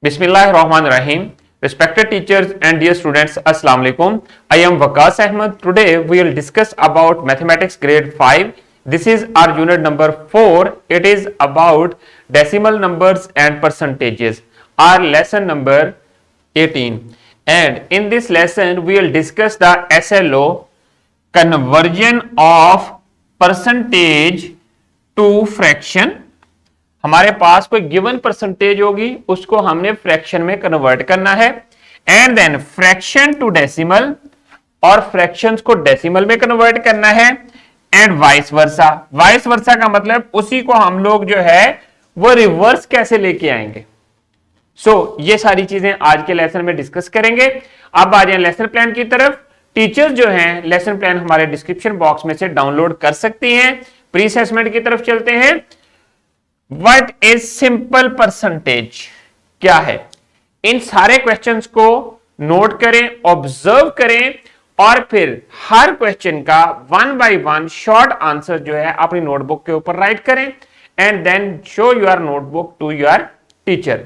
Bismillahirrahmanirrahim. Respected teachers and dear students, Assalamu alaikum. I am Waqas Ahmed. Today we will discuss about mathematics grade 5. This is our unit number 4. It is about decimal numbers and percentages. Our lesson number 18. And in this lesson we will discuss the SLO, conversion of percentage to fraction. हमारे पास कोई given percentage होगी, उसको हमने fraction में convert करना है, and then fraction to decimal और fractions को डेसिमल में कन्वर्ट करना है, and vice versa. Vice versa का मतलब उसी को हम लोग जो है वो रिवर्स कैसे लेके आएंगे। ये सारी चीजें आज के लेसन में डिस्कस करेंगे। अब आ जाए लेसन प्लान की तरफ। टीचर्स जो हैं लेसन प्लान हमारे डिस्क्रिप्शन बॉक्स में से डाउनलोड कर सकती हैं। प्री असेसमेंट की तरफ चलते हैं। What is simple percentage? क्या है? इन सारे क्वेश्चंस को नोट करें, ऑब्जर्व करें और फिर हर क्वेश्चन का one by one short answer जो है अपनी नोटबुक के ऊपर राइट करें, and then show your notebook to your teacher.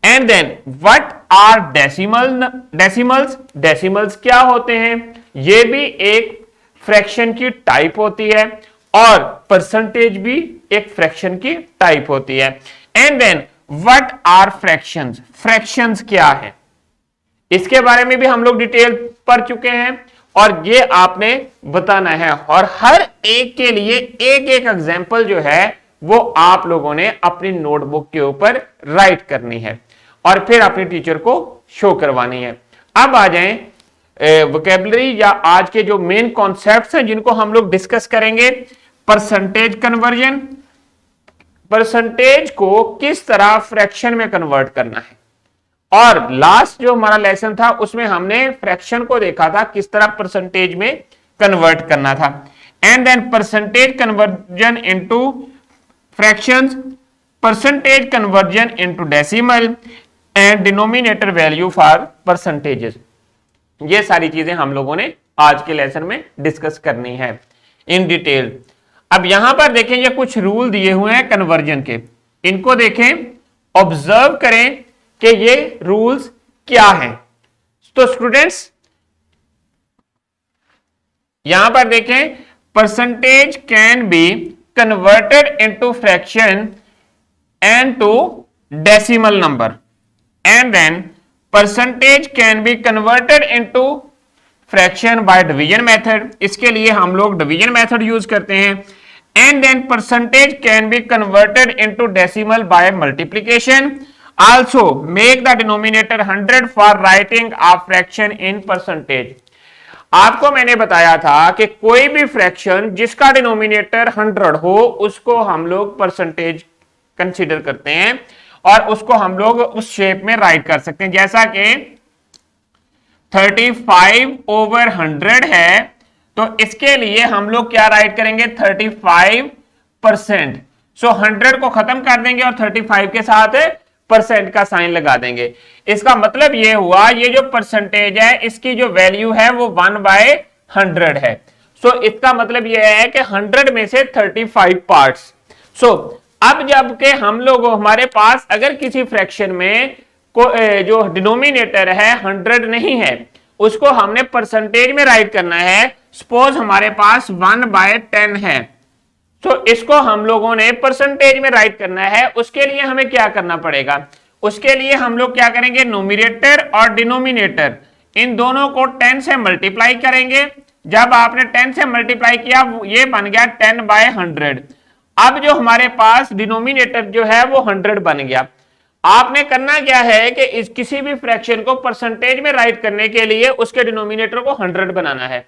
And then what are decimals? Decimals क्या होते हैं? ये भी एक फ्रैक्शन की टाइप होती है और परसेंटेज भी एक फ्रैक्शन की टाइप होती है। And then what are fractions? Fractions क्या है, इसके बारे में भी हम लोग डिटेल पढ़ चुके हैं और ये आपने बताना है, और हर एक के लिए एक एक एग्जांपल जो है वो आप लोगों ने अपनी नोटबुक के ऊपर राइट करनी है और फिर अपने टीचर को शो करवानी है। अब आ जाएं वोकैबुलरी या आज के जो मेन कॉन्सेप्ट्स हैं जिनको हम लोग डिस्कस करेंगे। परसेंटेज कन्वर्जन, परसेंटेज को किस तरह फ्रैक्शन में कन्वर्ट करना है, और लास्ट जो हमारा लेसन था उसमें हमने फ्रैक्शन को देखा था किस तरह परसेंटेज में कन्वर्ट करना था। And then percentage conversion into fractions, percentage conversion into decimal and denominator value for percentages. ये सारी चीजें हम लोगों ने आज के लेसन में डिस्कस करनी है इन डिटेल। अब यहां पर देखें ये कुछ रूल दिए हुए हैं कन्वर्जन के, इनको देखें, ऑब्जर्व करें कि ये रूल्स क्या हैं। तो स्टूडेंट्स यहां पर देखें, percentage can be converted into fraction and to decimal number, and then percentage can be converted into fraction by division method. इसके लिए हम लोग डिवीजन मेथड यूज करते हैं। And then percentage can be converted into decimal by multiplication. Also make the denominator 100 for writing a fraction in percentage. आपको मैंने बताया था कि कोई भी फ्रैक्शन जिसका डिनोमिनेटर 100 हो उसको हम लोग परसेंटेज कंसीडर करते हैं और उसको हम लोग उस शेप में राइट कर सकते हैं। जैसा कि 35/100 है तो इसके लिए हम लोग क्या राइट करेंगे? 35%। 100 को खत्म कर देंगे और 35 के साथ परसेंट का साइन लगा देंगे। इसका मतलब ये हुआ ये जो परसेंटेज है इसकी जो वैल्यू है वो 1/100 है। इसका मतलब ये है कि 100 में से 35 पार्ट्स। अब जबकि हम लोग हमारे पास अगर किसी फ्रैक्शन में जो डिनोमिनेटर है 100 नहीं है उसको हमने परसेंटेज में राइट करना है। सपोज हमारे पास 1/10 है, तो इसको हम लोगों ने परसेंटेज में राइट करना है। उसके लिए हमें क्या करना पड़ेगा? उसके लिए हम लोग क्या करेंगे? न्यूमरेटर और डिनोमिनेटर इन दोनों को 10 से मल्टीप्लाई करेंगे। जब आपने 10 से मल्टीप्लाई किया ये बन गया 10/100। अब जो हमारे पास डिनोमिनेटर जो है वो 100 बन गया। आपने करना क्या है कि इस किसी भी फ्रैक्शन को परसेंटेज में राइट करने के लिए उसके डिनोमिनेटर को 100 बनाना है,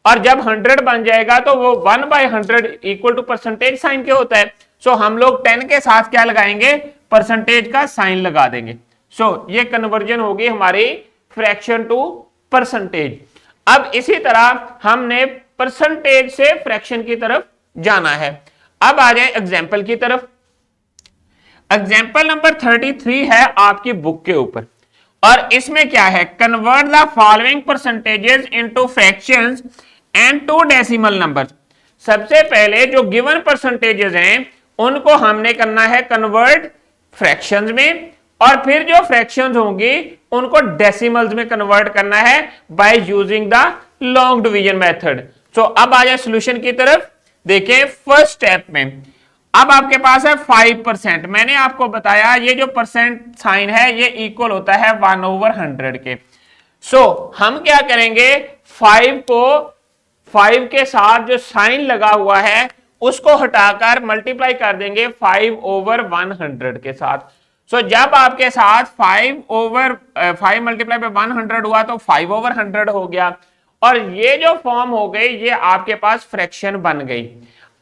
और जब 100 बन जाएगा तो वो 1/100 इक्वल टू परसेंटेज साइन के होता है। हम लोग 10 के साथ क्या लगाएंगे? परसेंटेज का साइन लगा देंगे। ये कन्वर्जन होगी हमारी फ्रैक्शन टू परसेंटेज। अब इसी तरह हमने परसेंटेज से फ्रैक्शन की तरफ जाना है। अब आ जाए एग्जाम्पल की तरफ। एग्जाम्पल नंबर 33 है आपकी बुक के ऊपर, और इसमें क्या है? Convert the following percentages into fractions and to decimal number. सबसे पहले जो गिवन परसेंटेजेस हैं उनको हमने करना है कन्वर्ट फ्रैक्शंस में और फिर जो फ्रैक्शंस होंगी उनको डेसिमल्स में कन्वर्ट करना है by using the long division method. So अब आ जाए सॉल्यूशन की तरफ। देखिए फर्स्ट स्टेप में अब आपके पास है 5%। मैंने आपको बताया ये जो परसेंट साइन है ये इक्वल होता है 1/100 के। सो हम क्या करेंगे, 5 के साथ जो साइन लगा हुआ है उसको हटाकर मल्टीप्लाई कर देंगे 5/100 के साथ। सो जब आपके साथ 5 मल्टीप्लाई बाय 100 हुआ तो 5/100 हो गया और ये जो फॉर्म हो गई ये आपके पास फ्रैक्शन बन गई।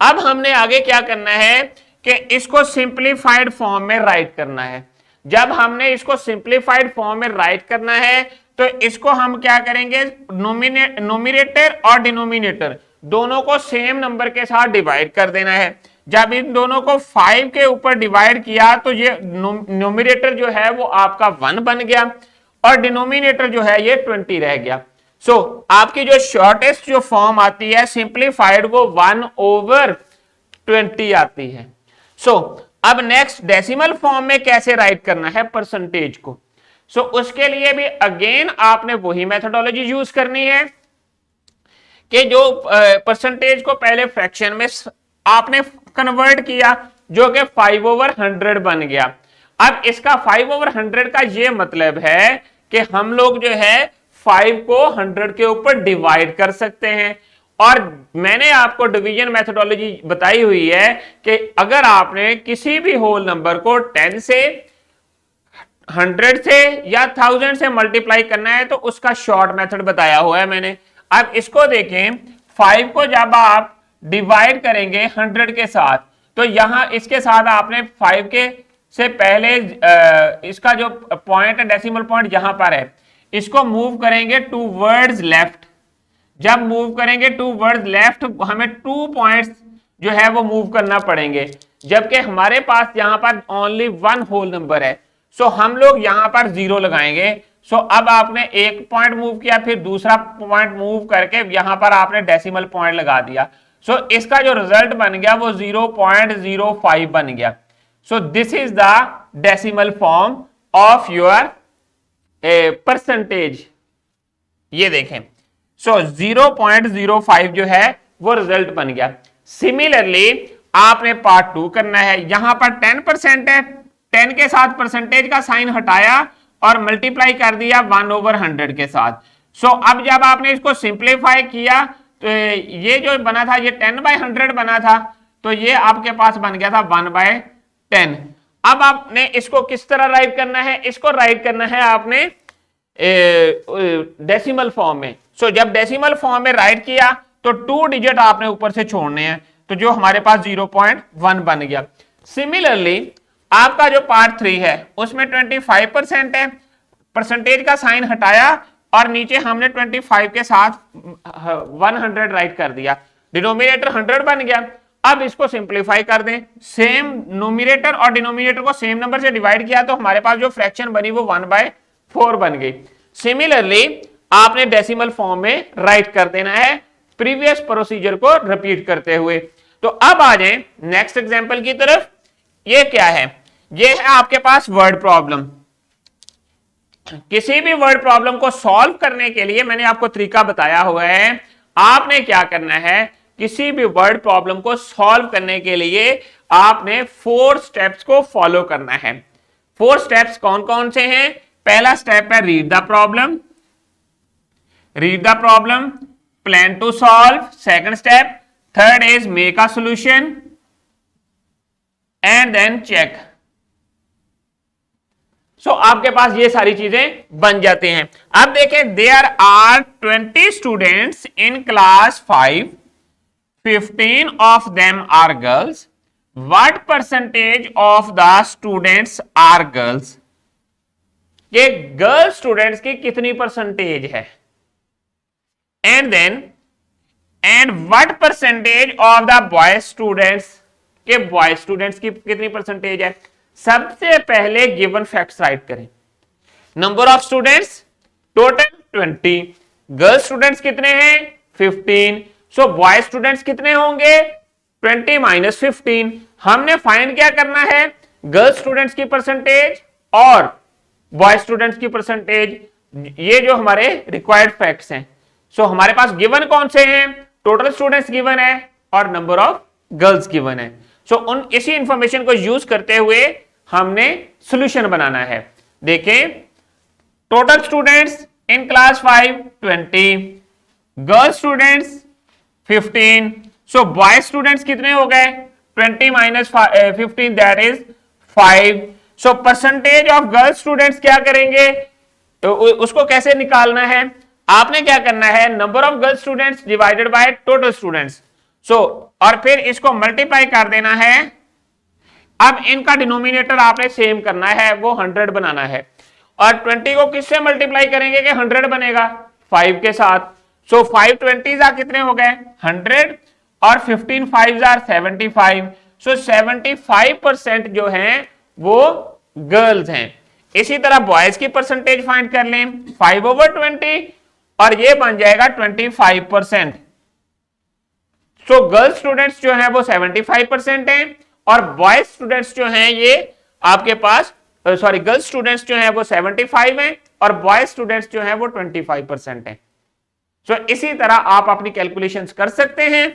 अब हमने आगे क्या करना है कि इसको सिंपलीफाइड फॉर्म में राइट करना है। जब हमने इसको सिंपलीफाइड फॉर्म में राइट करना है तो इसको हम क्या करेंगे, नोमिनेटर और डिनोमिनेटर दोनों को सेम नंबर के साथ डिवाइड कर देना है। जब इन दोनों को 5 के ऊपर डिवाइड किया तो ये नोमिनेटर जो है वो आपका 1 बन गया और डिनोमिनेटर जो है ये 20 रह गया। सो आपकी जो शॉर्टेस्ट जो फॉर्म आती है सिंपलीफाइड वो 1/20 आती है। सो अब नेक्स्ट डेसिमल फॉर्म में कैसे राइट करना है परसेंटेज को। सो उसके लिए भी अगेन आपने वही मेथोडोलॉजी यूज करनी है कि जो परसेंटेज को पहले फ्रैक्शन में आपने कन्वर्ट किया जो कि 5/100 बन गया। अब इसका 5/100 का ये मतलब है कि हम लोग जो है 5 को 100 के ऊपर डिवाइड कर सकते हैं। और मैंने आपको डिवीजन मेथोडोलॉजी बताई हुई है कि अगर आपने किसी भी होल नंबर को 10 से 100 से या 1000 से मल्टीप्लाई करना है तो उसका शॉर्ट मेथड बताया हुआ है मैंने। अब इसको देखें, 5 को जब आप डिवाइड करेंगे 100 के साथ तो यहां इसके साथ आपने 5 के से पहले इसका जो पॉइंट है डेसिमल पॉइंट यहां पर है इसको मूव करेंगे टूवर्ड्स लेफ्ट। जब मूव करेंगे टूवर्ड्स लेफ्ट हमें 2 पॉइंट्स जो है वो मूव करना पड़ेंगे जबकि हमारे पास यहां पर ओनली 1 होल नंबर है। सो हम लोग यहां पर 0 लगाएंगे। सो अब आपने एक पॉइंट मूव किया फिर दूसरा पॉइंट मूव करके यहां पर आपने डेसिमल पॉइंट लगा दिया। सो इसका जो रिजल्ट बन गया वो 0.05 बन गया। So this is the decimal form of your percentage. ये देखें, सो 0.05 जो है वो रिजल्ट बन गया। सिमिलरली आपने पार्ट 2 करना है। यहां पर 10% है, 10 के साथ परसेंटेज का साइन हटाया और मल्टीप्लाई कर दिया 1/100 के साथ। सो अब जब आपने इसको सिंप्लीफाई किया तो ये जो बना था ये 10/100 बना था तो ये आपके पास बन गया था 1/10। अब आपने इसको किस तरह राइट करना है, इसको राइट करना है आपने डेसिमल फॉर्म में। सो जब डेसिमल फॉर्म में राइट किया तो 2 डिजिट आपने ऊपर से छोड़ने हैं तो जो हमारे पास 0.1 बन गया। सिमिलरली आपका जो पार्ट 3 है उसमें 25% है, परसेंटेज का साइन हटाया और नीचे हमने 25 के साथ 100 राइट कर दिया, डिनोमिनेटर 100 बन गया। अब इसको सिंप्लीफाई कर दें, सेम नोमिनेटर और डिनोमिनेटर को सेम नंबर से डिवाइड किया तो हमारे पास जो फ्रैक्शन बनी वो 1/4 बन गई। सिमिलरली आपने डेसिमल फॉर्म में राइट कर देना है प्रीवियस प्रोसीजर को रिपीट करते हुए। तो अब आ जाएं नेक्स्ट एग्जांपल की तरफ। ये क्या है, ये है आपके पास वर्ड प्रॉब्लम। किसी भी वर्ड प्रॉब्लम को सॉल्व करने के लिए मैंने आपको तरीका बताया हुआ है। आपने क्या करना है, किसी भी वर्ड प्रॉब्लम को सॉल्व करने के लिए आपने 4 स्टेप्स को फॉलो करना है। 4 स्टेप्स कौन कौन से हैं? पहला स्टेप है read the problem, plan to solve, second step, third is make a solution and then check. So आपके पास ये सारी चीजें बन जाती हैं। अब देखें, there are 20 students in class 5, 15 of them are girls. What percentage of the students are girls? ये गर्ल स्टूडेंट्स की कितनी परसेंटेज है? And what percentage of the boy students, के बॉय स्टूडेंट्स की कितनी परसेंटेज है? सबसे पहले गिवन फैक्ट्स राइट करें। Number of students total 20, girl students कितने हैं? 15। सो बॉय स्टूडेंट्स कितने होंगे? 20 - 15। हमने फाइंड क्या करना है? गर्ल स्टूडेंट्स की परसेंटेज और बॉय स्टूडेंट्स की परसेंटेज, ये जो हमारे रिक्वायर्ड फैक्ट्स हैं। सो हमारे पास गिवन कौन से हैं? टोटल स्टूडेंट्स गिवन है और नंबर ऑफ गर्ल्स गिवन है। सो उन इसी इंफॉर्मेशन को यूज करते हुए हमने सॉल्यूशन बनाना है। देखें, total students in class 5 20, girls students 15। So boy students कितने हो गए? 20 minus 15 that is 5। So percentage of girls students क्या करेंगे? तो उसको कैसे निकालना है? आपने क्या करना है? Number of girls students divided by total students. So और फिर इसको मल्टीप्लाई कर देना है। अब इनका डिनोमिनेटर आपने सेम करना है, वो 100 बनाना है। और 20 को किससे मल्टीप्लाई करेंगे कि 100 बनेगा? 5 के साथ। सो 5 20 कितने हो गए? 100 और 15 5 75। सो 75% जो हैं वो गर्ल्स हैं। इसी तरह बॉयज की परसेंटेज फाइंड कर लें, 5/20 और ये बन जाएगा 25%। सो गर्ल्स स्टूडेंट्स जो हैं वो 75% हैं और बॉयज स्टूडेंट्स जो हैं ये आपके पास गर्ल्स स्टूडेंट्स जो हैं वो 75 हैं और बॉयज स्टूडेंट्स जो हैं वो 25% हैं। सो इसी तरह आप अपनी कैलकुलेशंस कर सकते हैं।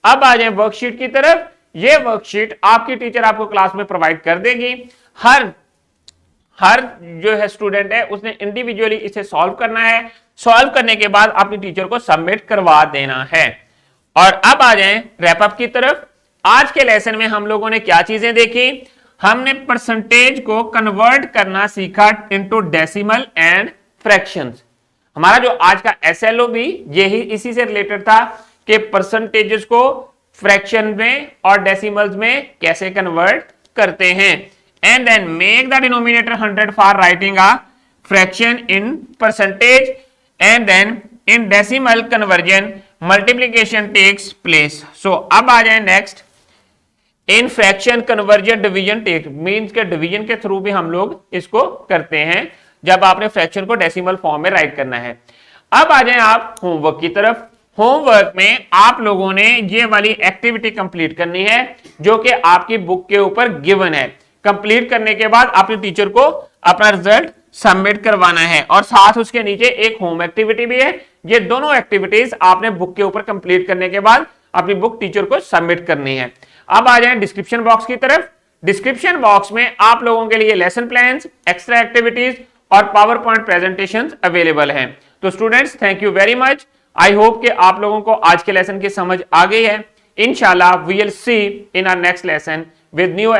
अब आ जाए वर्कशीट की तरफ। ये वर्कशीट आपकी टीचर आपको क्लास में प्रोवाइड कर देगी। हर जो है स्टूडेंट है उसने इंडिविजुअली इसे सॉल्व करना है। सॉल्व करने के बाद अपनी टीचर को सबमिट करवा देना है। और अब आ जाएं रैप अप की तरफ। आज के लेसन में हम लोगों ने क्या चीजें देखी? हमने परसेंटेज को कन्वर्ट करना सीखा इनटू डेसिमल एंड फ्रैक्शंस। हमारा जो आज का एसएलओ भी यही इसी से रिलेटेड था कि परसेंटेजेस को फ्रैक्शन में और डेसिमल्स में कैसे कन्वर्ट करते हैं। And then make the denominator 100 for writing a fraction in percentage and then in decimal conversion multiplication takes place. So अब आ जाए next, in fraction conversion division take means के डिवीजन के थ्रू भी हम लोग इसको करते हैं जब आपने फ्रैक्शन को डेसिमल फॉर्म में राइट करना है। अब आ जाए आप होमवर्क की तरफ। होमवर्क में आप लोगों ने ये वाली एक्टिविटी कंप्लीट करनी है जो कि आपकी बुक के ऊपर गिवन है। कंप्लीट करने के बाद अपने टीचर को अपना रिजल्ट सबमिट करवाना है और साथ उसके नीचे एक होम एक्टिविटी भी है। ये दोनों एक्टिविटीज आपने बुक के ऊपर कंप्लीट करने के बाद अपनी बुक टीचर को सबमिट करनी है। अब आ जाए डिस्क्रिप्शन बॉक्स की तरफ। डिस्क्रिप्शन बॉक्स में आप लोगों के लिए लेसन प्लान्स, एक्स्ट्रा एक्टिविटीज और पावर पॉइंट प्रेजेंटेशंस अवेलेबल हैं। तो students, thank you very much. I hope कि आप लोगों को आज के लेसन की समझ आ गई है। इंशाल्लाह we will see in our next lesson with new